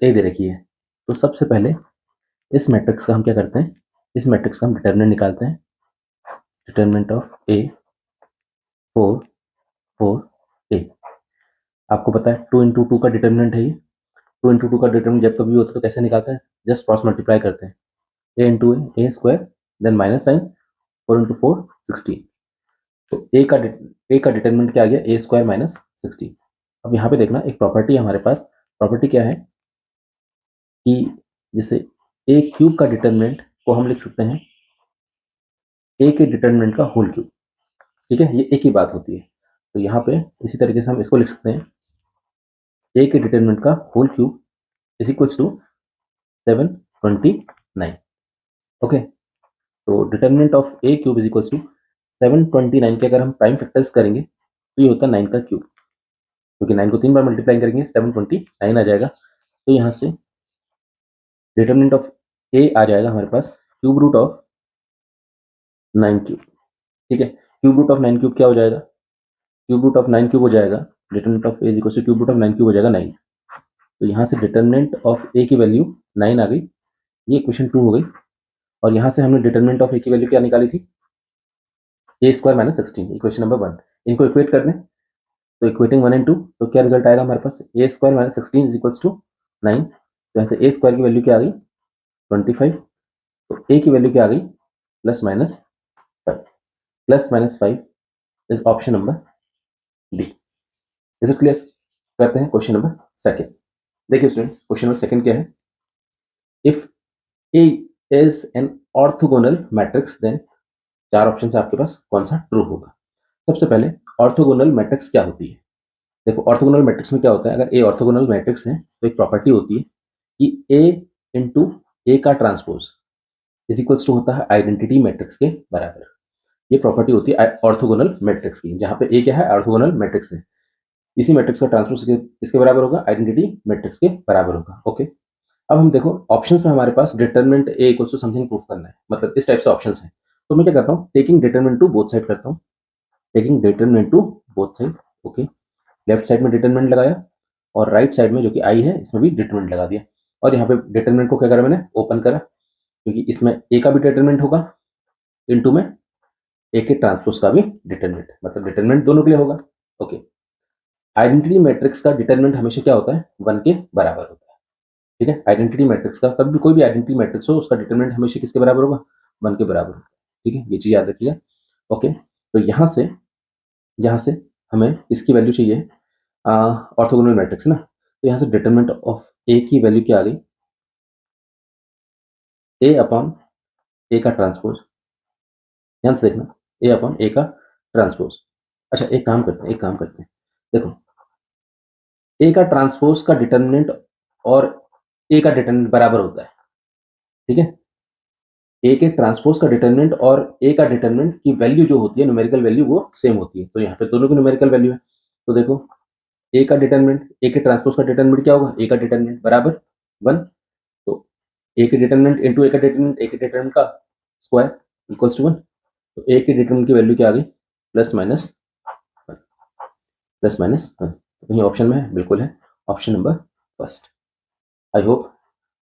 ए दे रखी है, तो सबसे पहले इस मैट्रिक्स का हम क्या करते हैं, इस मैट्रिक्स का हम डिटर्मिनेंट निकालते हैं। डिटर्मिनेंट ऑफ ए 4 4 ए, आपको पता है 2 इंटू 2 का डिटर्मिनेंट है ये। 2 इंटू 2 का डिटर्मिनेंट जब कभी होता है तो कैसे निकालते हैं, जस्ट क्रॉस मल्टीप्लाई करते हैं, A into A square, then minus sign, 4 into 4 16। तो ए का डिटर्मिनेंट क्या आ गया, ए स्क्वायर माइनस 16। अब यहाँ पे देखना एक प्रॉपर्टी है हमारे पास, प्रॉपर्टी क्या है कि जैसे ए क्यूब का डिटर्मिनेंट को हम लिख सकते हैं ए के डिटर्मिनेंट का होल क्यूब, ठीक है, ये एक ही बात होती है। तो यहाँ पे इसी तरीके से हम इसको लिख सकते हैं, ए के डिटर्मिनेंट का whole cube is equals to 729। Okay, तो determinant of A cube is equals to 729 के अगर हम प्राइम फैक्टर्स करेंगे तो ये होता है 9 का क्यूब, क्योंकि 9 को 3 बार मल्टीप्लाई करेंगे 729 आ जाएगा। तो यहाँ से डिटर्मिनेंट ऑफ ए आ जाएगा हमारे पास क्यूब रूट ऑफ 9 क्यूब, ठीक है। क्यूब रूट ऑफ 9 क्यूब क्या हो जाएगा, क्यूब रूट ऑफ 9 क्यूब हो जाएगा, determinant of A equal to cube root of 9 cube हो जाएगा 9। तो यहाँ से डिटर्मिनेंट ऑफ ए की वैल्यू 9 आ गई, ये इक्वेशन 2 हो गई। और यहाँ से हमने डिटर्मिनेंट ऑफ ए की वैल्यू क्या निकाली थी, ए स्क्वायर माइनस 16, इक्वेशन नंबर 1। इनको इक्वेट कर दें, तो इक्वेटिंग 1 एंड 2, तो क्या रिजल्ट आएगा हमारे पास, A square minus 16 is equals to 9। तो यहाँ से ए स्क्वायर की वैल्यू क्या आ गई 25, तो ए की वैल्यू क्या आ गई plus minus 5, plus minus 5 is option number D. Is it clear? करते हैं क्वेश्चन नंबर सेकंड। देखिए स्टूडेंट, क्वेश्चन नंबर सेकंड क्या है, if A is an orthogonal matrix then, चार ऑप्शन है आपके पास, कौन सा ट्रू होगा। सबसे पहले ऑर्थोगोनल मैट्रिक्स क्या होती है। देखो ऑर्थोगोनल मैट्रिक्स में क्या होता है, अगर ए ऑर्थोगोनल मैट्रिक्स है तो एक प्रॉपर्टी होती है कि ए इंटू ए का ट्रांसपोज इज इक्वल्स टू होता है आइडेंटिटी मैट्रिक्स के बराबर। ये प्रॉपर्टी होती है ऑर्थोगोनल मैट्रिक्स की, जहां पे ए क्या है, ऑर्थोगोनल मैट्रिक्स है। इसी मैट्रिक्स का ट्रांसपोज किसके बराबर होगा, आइडेंटिटी मैट्रिक्स के बराबर होगा। ओके, अब हम देखो ऑप्शंस में हमारे पास determinant A equals to something proof करना है, मतलब इस टाइप से ऑप्शंस हैं। तो मैं क्या करता हूँ, taking determinant to both side करता हूँ, taking determinant to both side. Okay, left side में डिटरमिनेंट लगाया और राइट साइड में जो कि आई है इसमें भी डिटरमिनेंट लगा दिया। और यहाँ पे डिटरमिनेंट को क्या करा, मैंने ओपन करा, क्योंकि इसमें ए का भी डिटरमिनेंट होगा इनटू में ए के ट्रांसपोज का भी डिटरमिनेंट, मतलब डिटरमिनेंट दोनों के लिए होगा। ओके, आइडेंटिटी मैट्रिक्स का डिटरमिनेंट हमेशा क्या होता है, 1 के बराबर होता है, ठीक है। आइडेंटिटी मैट्रिक्स का, कभी भी कोई भी आइडेंटिटी मैट्रिक्स हो उसका डिटरमिनेंट हमेशा किसके बराबर होगा, 1 के बराबर होगा, ठीक है, ये चीज याद रखिएगा। ओके, तो यहाँ से हमें इसकी वैल्यू चाहिए, ऑर्थोगोनल मैट्रिक्स ना, तो यहाँ से डिटरमिनेंट ऑफ ए की वैल्यू क्या आ गई, ए अपॉन ए का ट्रांसपोज, ध्यान से देखना, ए अपॉन ए का ट्रांसपोज। अच्छा एक काम करते हैं, देखो ए का ट्रांसपोज का डिटरमिनेंट और ए का डिटरमिनेंट बराबर होता है, ठीक है। ए के ट्रांसपोज का डिटरमिनेंट और ए का डिटरमिनेंट की वैल्यू जो होती है, न्यूमेरिकल वैल्यू, वो सेम होती है। तो यहाँ पे दोनों की न्यूमेरिकल वैल्यू है। तो देखो ए का डिटरमिनेंट, ए के ट्रांसपोज का डिटरमिनेंट क्या होगा, ए का डिटरमिनेंट बराबर 1। तो ए के डिटरमिनेंट इंटू ए का डिटरमिनेंट, ए के डिटरमिनेंट का स्क्वायर इक्वल्स टू 1। तो ए के डिटरमिनेंट की वैल्यू क्या आ गई, प्लस माइनस 1। ये ऑप्शन में है, बिल्कुल है, option number first. I hope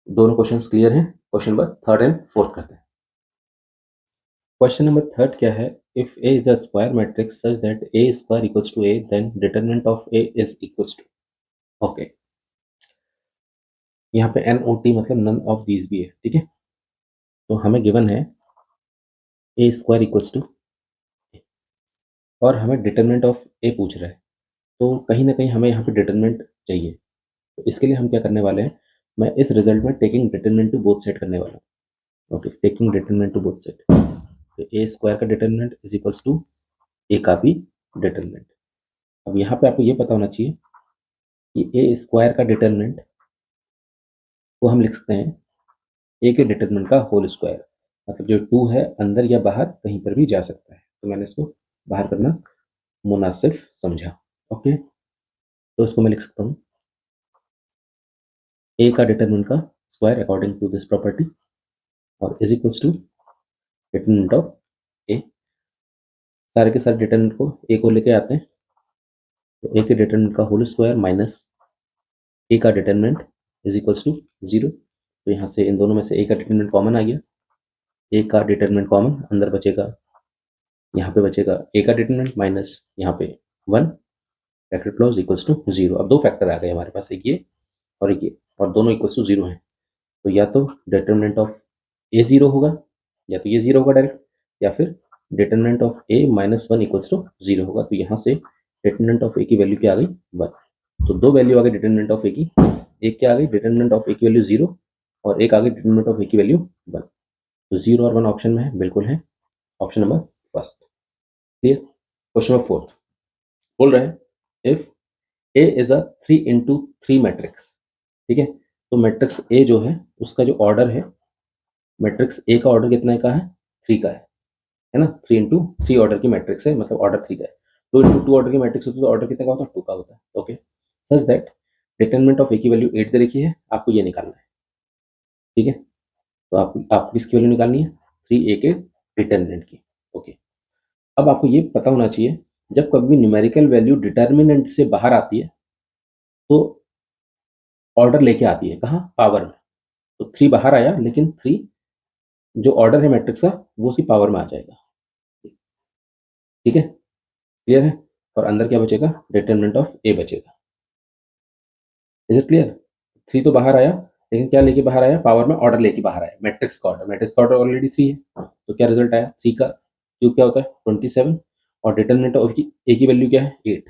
दोनों क्वेश्चंस क्लियर हैं। Question number third and fourth करते हैं। क्वेश्चन नंबर थर्ड क्या है, if A is a square matrix such that A square equals to A then determinant of A is equals to. Okay, यहाँ पे N O T मतलब none of these भी है, ठीक है। तो हमें गिवन है ए स्क्वायर इक्वल्स टू, और हमें डिटरमिनेंट ऑफ ए पूछ रहा है, तो कहीं ना कहीं हमें यहाँ पे डिटरमिनेंट चाहिए। तो इसके लिए हम क्या करने वाले हैं, मैं इस रिजल्ट में taking determinant to both side करने वाला हूँ। Okay, taking determinant to both side, तो ए स्क्वायर का determinant is equals to A का भी डिटरमिनेंट। अब यहाँ पे आपको ये पता होना चाहिए कि ए स्क्वायर का डिटरमिनेंट को हम लिख सकते हैं ए के डिटरमिनेंट का होल स्क्वायर, मतलब जो 2 है अंदर या बाहर कहीं पर भी जा सकता है, तो मैंने इसको बाहर करना मुनासिब समझा। ओके, तो इसको मैं लिख सकता हूँ ए का डिटरमिनेंट का square according to this property, और is equals to determinant of A. सारे के सारे डिटरमिनेंट को ए को लेके आते हैं, तो ए के डिटरमिनेंट का होल स्क्वायर माइनस ए का डिटरमिनेंट इज इक्वल्स टू 0। तो यहाँ से इन दोनों में से ए का डिटरमिनेंट कॉमन आ गया, ए का डिटरमिनेंट कॉमन, अंदर बचेगा, यहाँ पे बचेगा ए का डिटरमिनेंट माइनस यहाँ पे 1, फैक्टर क्लोज इक्वल्स टू 0। अब दो फैक्टर आ गए हमारे पास, एक ये और एक ये, और दोनों इक्वल्स टू 0 है। तो या तो डिटरमिनेंट ऑफ ए 0 होगा, या तो ये 0 होगा डायरेक्ट, या फिर determinant of A minus 1 equals to 0 होगा। तो यहाँ से डिटरमिनेंट ऑफ ए की वैल्यू क्या आ गई, 1। तो दो वैल्यू आ गई डिटरमिनेंट ऑफ ए की, एक क्या आ गई डिटरमिनेंट ऑफ ए की वैल्यू 0, और एक आ गई डिटरमिनेंट ऑफ ए की वैल्यू 1। तो 0 और 1 ऑप्शन में है, बिल्कुल है option number first. Clear. Question number 4 बोल रहे हैं if A is a 3 × 3 matrix. ठीक है, तो मैट्रिक्स ए जो है उसका जो ऑर्डर है, मैट्रिक्स ए का ऑर्डर कितना का है, 3 का है ना। 3 × 3 ऑर्डर की मैट्रिक्स है, मतलब ऑर्डर 3 का है। 2 × 2 ऑर्डर की मैट्रिक्स होती है तो ऑर्डर कितना का होता है, 2 का होता है। Okay, such that determinant of A की वैल्यू 8 दे रखी है, आपको ये निकालना है। ठीक है, तो आपको किसकी वैल्यू निकालनी है, 3a के डिटरमिनेंट की। ओके, अब आपको ये पता होना चाहिए जब कभी भी न्यूमेरिकल वैल्यू डिटरमिनेंट से बाहर आती है तो ऑर्डर लेके आती है, कहाँ, पावर में। तो 3 बाहर आया, लेकिन 3 जो ऑर्डर है मैट्रिक्स का वो उसी पावर में आ जाएगा। ठीक है, क्लियर है। और अंदर क्या बचेगा, डिटरमिनेंट ऑफ ए बचेगा। Is it clear. 3 तो बाहर आया, लेकिन क्या लेके बाहर आया, पावर में ऑर्डर लेके बाहर आया, मैट्रिक्स का ऑर्डर। मैट्रिक्स का ऑर्डर ऑलरेडी 3 है, तो क्या रिजल्ट आया, 3 का क्यूब क्या होता है 27, और डिटरमिनेंट ऑफ ए की वैल्यू क्या है 8।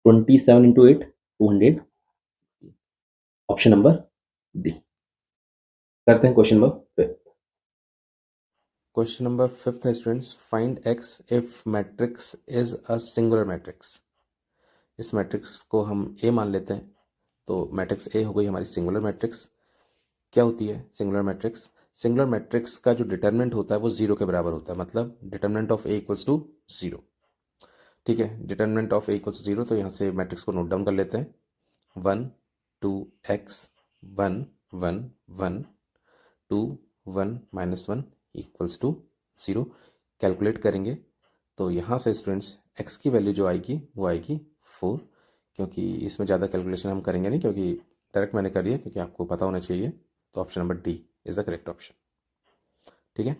27 × 8 216। Option number D. करते हैं क्वेश्चन नंबर 5। क्वेश्चन नंबर 5 है students, find x if matrix is a singular matrix. इस मैट्रिक्स को हम ए मान लेते हैं, तो मैट्रिक्स ए हो गई हमारी सिंगुलर मैट्रिक्स। क्या होती है सिंगुलर मैट्रिक्स, सिंगुलर मैट्रिक्स का जो डिटरमिनेंट होता है वो 0 के बराबर होता है, मतलब determinant of A equals to 0। ठीक है, determinant of A equals to 0, तो यहाँ से मैट्रिक्स को नोट डाउन कर लेते हैं। 1 2 x 1 1 1 2 1 -1 इक्वल्स टू 0। कैलकुलेट करेंगे तो यहाँ से स्टूडेंट्स x की वैल्यू जो आएगी वो आएगी 4, क्योंकि इसमें ज़्यादा कैलकुलेशन हम करेंगे नहीं, क्योंकि डायरेक्ट मैंने कर दिया, क्योंकि आपको पता होना चाहिए। तो option number D is the correct option. ठीक है,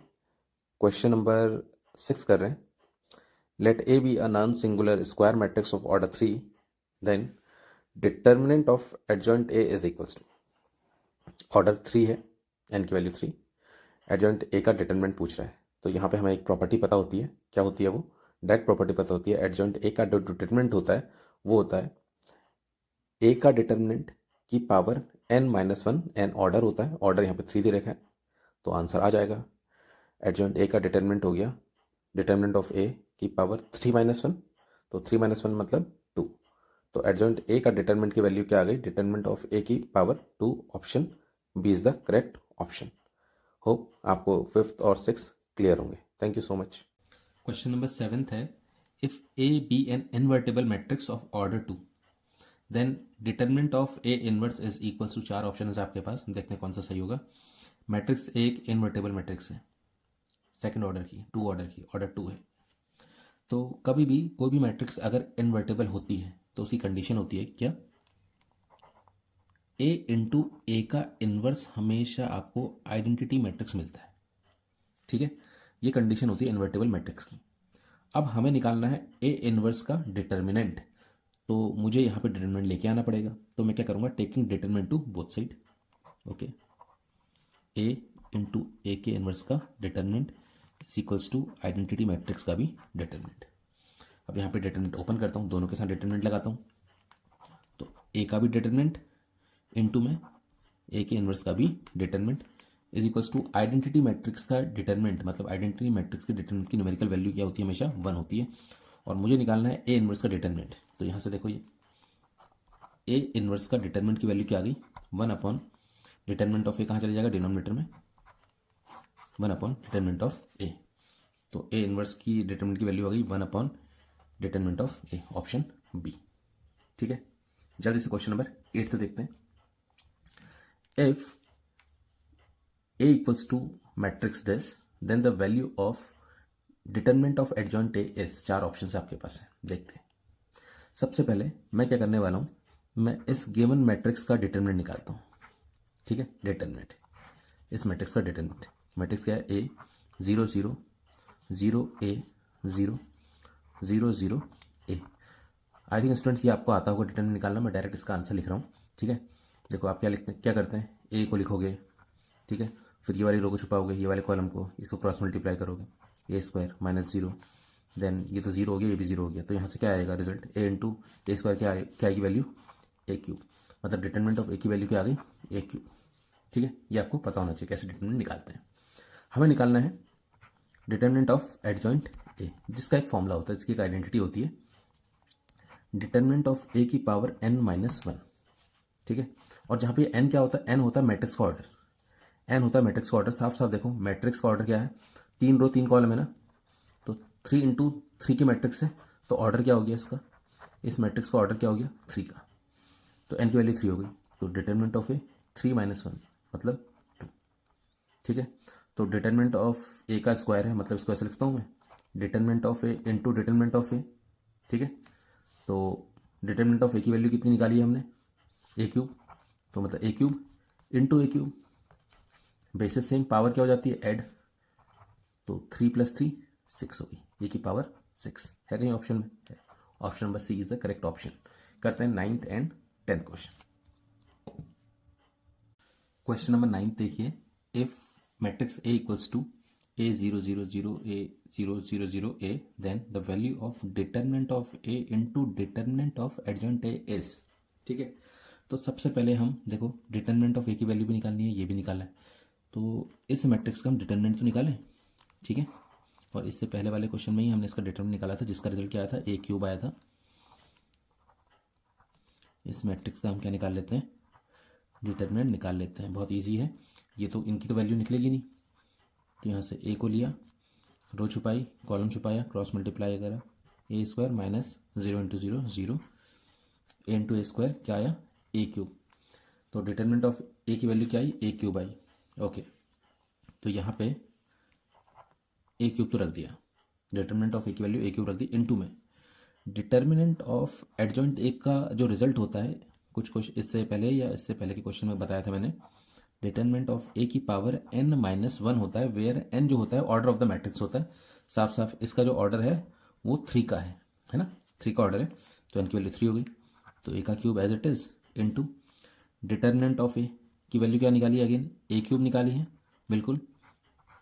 क्वेश्चन नंबर 6 कर रहे हैं, let A be a non singular square matrix of order 3, then determinant of adjoint A is equals to, order 3 है, एन की वैल्यू 3, एडजॉइंट ए का determinant पूछ रहा है। तो यहाँ पे हमें एक प्रॉपर्टी पता होती है, क्या होती है वो, डायरेक्ट प्रॉपर्टी पता होती है। एडजॉइंट ए का जो डिटर्मिनेंट होता है वो होता है ए का डिटर्मिनेंट की पावर n-1, n ऑर्डर होता है, ऑर्डर यहाँ पे 3 दे रखा है, तो आंसर आ जाएगा। एडजॉइंट ए का डिटर्मिनेंट हो गया डिटर्मिनेंट ऑफ ए की पावर 3-1, तो 3-1 मतलब 2। तो एडजॉइंट ए का डिटर्मिनेंट की वैल्यू क्या आ गई, डिटर्मिनेंट ऑफ ए की power 2। Option B is the correct option. Hope आपको 5th और 6th क्लियर होंगे। Thank you so much. Question number 7 है, if A be an invertible matrix of order 2, then determinant of A inverse is equals to, 4 option है आपके पास, देखते हैं कौन सा सही होगा। मैट्रिक्स ए एक इनवर्टेबल मैट्रिक्स है, सेकंड ऑर्डर की, 2 ऑर्डर की, ऑर्डर 2 है। तो कभी भी कोई भी मैट्रिक्स अगर इनवर्टेबल होती है तो उसकी कंडीशन होती है क्या, ए इंटू ए का इनवर्स हमेशा आपको आइडेंटिटी मैट्रिक्स मिलता है। ठीक है, ये कंडीशन होती है इन्वर्टेबल मैट्रिक्स की। अब हमें निकालना है ए इनवर्स का डिटर्मिनेंट, तो मुझे यहाँ पे डिटर्मिनेंट लेके आना पड़ेगा। तो मैं क्या करूँगा, taking determinant to both side. Okay, A into A के इनवर्स का determinant is equals to identity matrix का भी डिटर्मिनेंट। अब यहाँ पे डिटर्मिनेंट ओपन करता हूँ, दोनों के साथ डिटर्मिनेंट लगाता हूँ, तो ए का भी डिटर्मिनेंट इंटू में ए के इनवर्स का भी determinant is equals to identity matrix का डिटर्मिनेंट, मतलब आइडेंटिटी मैट्रिक्स के डिटर्मिनेंट की न्यूमेरिकल वैल्यू क्या होती है, हमेशा 1 होती है। और मुझे निकालना है ए इनवर्स का डिटर्मिनेंट। तो यहाँ से देखो, ये ए इनवर्स का डिटर्मिनेंट की वैल्यू क्या आ गई, 1 अपॉन डिटर्मिनेंट ऑफ ए कहाँ चले जाएगा, डिनोमिनेटर में, 1 अपॉन डिटर्मिनेंट ऑफ ए। तो ए इनवर्स की डिटर्मिनेंट की वैल्यू आ गई 1 upon determinant of A, option B. ठीक है, जल्दी से क्वेश्चन नंबर 8 से देखते हैं। If A equals to matrix this, then the value of determinant of adjoint A is, 4 option आपके पास है, देखते हैं। सबसे पहले मैं क्या करने वाला हूं, मैं इस गिवन मैट्रिक्स का डिटरमिनेंट निकालता हूँ, ठीक है। डिटरमिनेंट, इस मैट्रिक्स का डिटरमिनेंट, मैट्रिक्स क्या है, ए 0 0 0 ए 0 0 0 ए। आई थिंक स्टूडेंट्स ये आपको आता होगा डिटरमिनेंट निकालना, मैं डायरेक्ट इसका आंसर लिख रहा हूँ, ठीक है। देखो आप क्या लिखते हैं, क्या करते हैं, ए को लिखोगे, ठीक है, फिर ये वाली रो को छुपाओगे, ये वाले कॉलम को, इसको क्रॉस मल्टीप्लाई करोगे, ए स्क्वायर माइनस 0, देन ये तो 0 हो गया, ये भी 0 हो गया, तो यहाँ से क्या आएगा result, A into A square क्या आएगी वैल्यू, ए क्यूब। मतलब डिटरमिनेंट ऑफ ए की वैल्यू क्या आ गई, ए क्यूब, ठीक है। ये आपको पता होना चाहिए कैसे डिटरमिनेंट निकालते हैं। हमें निकालना है डिटरमिनेंट ऑफ एडजॉइंट ए, जिसका एक फॉर्मूला होता है, जिसकी एक आइडेंटिटी होती है, डिटरमिनेंट ऑफ ए की पावर n माइनस 1, ठीक है। और जहां पे n क्या होता है, n होता है मैट्रिक्स का ऑर्डर, n होता है मैट्रिक्स का ऑर्डर। साफ साफ देखो मैट्रिक्स का ऑर्डर क्या है, 3 रो 3 कॉलम है ना, तो 3 इंटू 3 की मैट्रिक्स है, तो ऑर्डर क्या हो गया इसका, इस मैट्रिक्स का ऑर्डर क्या हो गया 3 का, तो n की वैल्यू 3 हो गई, तो डिटरमिनेंट ऑफ ए 3 माइनस 1 मतलब 2, ठीक है। तो डिटरमिनेंट ऑफ ए का स्क्वायर है, मतलब इसको ऐसे लिखता हूं मैं, determinant of A into determinant of A, ठीक है। तो डिटरमिनेंट ऑफ ए की वैल्यू कितनी निकाली है हमने, ए क्यूब, तो मतलब ए क्यूब इंटू ए क्यूब, बेसिस सेम, पावर क्या हो जाती है ऐड, तो 3 + 3 6 होगी, ए की पावर 6 है कहीं ऑप्शन में, है। Option number C is the correct option. करते हैं 9th and 10th question. Question number 9 देखिए, if matrix A equals to a 0 0 0 a 0 0 0 a, then the value of determinant of a into determinant of adjoint a is, ठीक है। तो सबसे पहले हम देखो डिटरमिनेंट ऑफ ए की वैल्यू भी निकालनी है, ये भी निकालना है, तो इस मैट्रिक्स का हम डिटरमिनेंट तो निकालें, ठीक है। और इससे पहले वाले क्वेश्चन में ही हमने इसका डिटरमिनेंट निकाला था, जिसका रिजल्ट क्या आया था, ए क्यूब आया था। इस मैट्रिक्स का हम क्या निकाल लेते हैं, डिटरमिनेंट निकाल लेते हैं, बहुत ईजी है ये, तो इनकी तो वैल्यू निकलेगी नहीं, तो यहाँ से ए को लिया, रो छुपाई, कॉलम छुपाया, क्रॉस मल्टीप्लाई करा, ए square minus 0 into 0 0, A into A square क्या आया, ए क्यूब। तो डिटरमिनेंट ऑफ ए की वैल्यू क्या आई, ए क्यूब आई, ओके। तो यहाँ पे ए क्यूब तो रख दिया, डिटरमिनेंट ऑफ ए की वैल्यू ए क्यूब रख दी, इनटू में डिटरमिनेंट ऑफ एडजॉइंट ए का जो रिजल्ट होता है, कुछ इससे पहले या इससे पहले के क्वेश्चन में बताया था मैंने, डिटरमिनेंट ऑफ ए की पावर n माइनस 1 होता है, वेयर n जो होता है ऑर्डर ऑफ द मैट्रिक्स होता है। साफ साफ इसका जो ऑर्डर है वो 3 का है ना, 3 का ऑर्डर है, तो n की वैल्यू 3 हो गई, तो ए का cube as it is into determinant of A की वैल्यू क्या निकाली, अगेन ए क्यूब निकाली है बिल्कुल,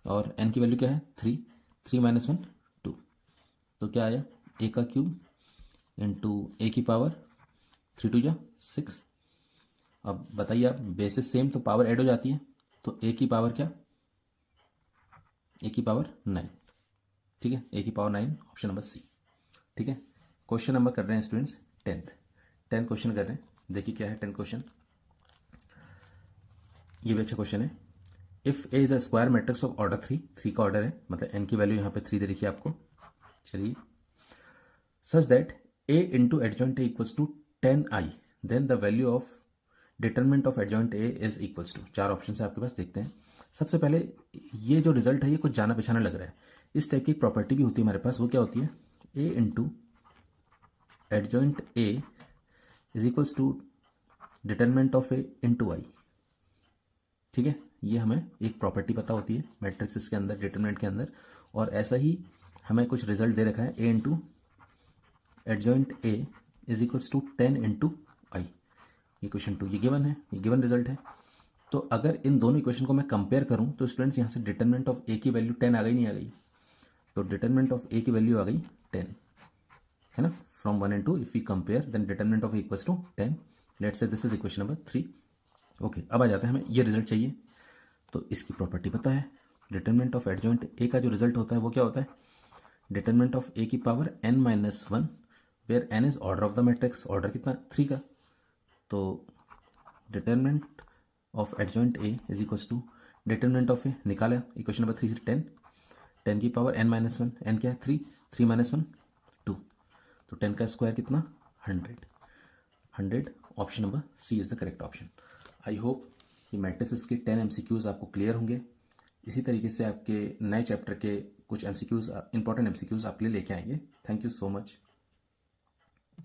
और n की वैल्यू क्या है 3, 3 माइनस 1 2, तो क्या आया, ए का क्यूब इंटू ए की पावर 3 2 जा 6। अब बताइए आप, बेसिस सेम तो पावर ऐड हो जाती है, तो ए की पावर क्या, ए की पावर 9, ठीक है, ए की पावर 9, ऑप्शन नंबर सी, ठीक है। क्वेश्चन नंबर कर रहे हैं स्टूडेंट्स 10th क्वेश्चन कर रहे हैं, देखिए क्या है 10th क्वेश्चन, ये भी अच्छा क्वेश्चन है। If A is a square matrix of order 3 का ऑर्डर है, मतलब एन की वैल्यू यहाँ पे 3 दे रखी है आपको, चलिए, such that A into adjoint A equals to 10i, then the value of determinant of adjoint A is equals to, 4 option है आपके पास, देखते हैं। सबसे पहले ये जो रिजल्ट है ये कुछ जाना पहचाना लग रहा है, इस टाइप की एक प्रॉपर्टी भी होती है हमारे पास, वो क्या होती है, A into adjoint A is equals to determinant of A into I, ठीक है। ये हमें एक प्रॉपर्टी पता होती है मैट्रिक्स के अंदर, डिटरमिनेंट के अंदर, और ऐसा ही हमें कुछ रिजल्ट दे रखा है, A into adjoint A is equals to 10 into I, equation 2 ये गिवन है, ये गिवन रिजल्ट है। तो अगर इन दोनों इक्वेशन को मैं कंपेयर करूं तो स्टूडेंट्स यहाँ से डिटरमिनेंट ऑफ ए की वैल्यू 10 आ गई, नहीं आ गई, तो डिटरमिनेंट ऑफ ए की वैल्यू आ गई 10, है ना, from 1 and 2 if we compare then determinant of A equals to 10, let's say this is equation number 3, okay. अब आ जाता है, हमें ये रिजल्ट चाहिए, तो इसकी प्रॉपर्टी पता है, डिटरमिनेंट ऑफ एडजॉइंट ए का जो रिजल्ट होता है वो क्या होता है, डिटरमिनेंट ऑफ ए की power n minus 1, where n is order of the matrix, order कितना 3 का, तो determinant of adjoint A is equals to determinant of A निकाला, इक्वेशन नंबर 3 10, 10 की पावर n माइनस 1, n क्या है 3, 3 माइनस 1 2, तो 10 का स्क्वायर कितना 100, option number C is the correct option. I hope ये मैट्रिसेस के 10 MCQs आपको क्लियर होंगे। इसी तरीके से आपके नए चैप्टर के कुछ MCQs, इंपॉर्टेंट MCQs आपके लिए लेके आएंगे। Thank you so much.